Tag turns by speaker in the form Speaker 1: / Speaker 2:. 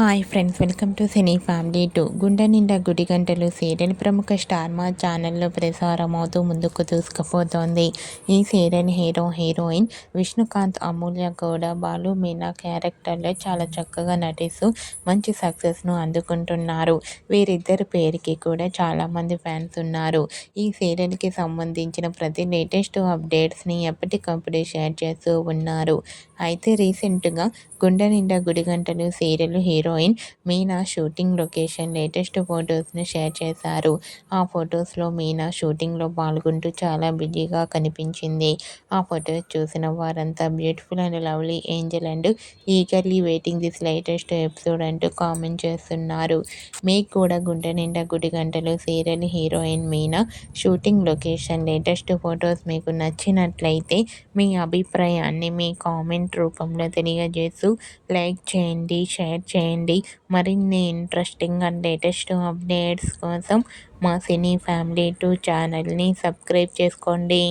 Speaker 1: Hi friends, welcome to cine family 2. గుండె Ninda Gudi Gantalu serial ప్రముఖ star మా ఛానల్లో ప్రసారమవుతూ ముందుకు దూసుకుపోతోంది. ఈ సీరియల్ హీరోయిన్ విష్ణుకాంత్, అమూల్య గౌడ, బాలు మీనా క్యారెక్టర్లో చాలా చక్కగా నటిస్తూ మంచి సక్సెస్ను అందుకుంటున్నారు. వీరిద్దరి పేరుకి కూడా చాలామంది ఫ్యాన్స్ ఉన్నారు. ఈ సీరియల్కి సంబంధించిన ప్రతి లేటెస్ట్ అప్డేట్స్ని ఎప్పటికప్పుడు షేర్ చేస్తూ ఉన్నారు. అయితే రీసెంట్గా గుండె Ninda Gudi Gantalu serial heroine Meena shooting location latest ఫొటోస్ను షేర్ చేశారు. ఆ ఫొటోస్లో మీనా షూటింగ్లో పాల్గొంటూ చాలా బిజీగా కనిపించింది. ఆ ఫొటోస్ చూసిన వారంతా beautiful and lovely Angel and eagerly waiting this latest episode అంటూ కామెంట్ చేస్తున్నారు. మీకు కూడా గుండె Ninda Gudi Gantalu serial heroine Meena shooting location latest photos మీకు నచ్చినట్లయితే మీ అభిప్రాయాన్ని మీ కామెంట్ రూపంలో తెలియజేస్తూ లైక్ చేయండి, షేర్ చేయండి. మరిన్ని ఇంట్రెస్టింగ్ అండ్ లేటెస్ట్ అప్డేట్స్ కోసం మా సినీ ఫ్యామిలీ 2 ఛానల్ని సబ్స్క్రైబ్ చేసుకోండి.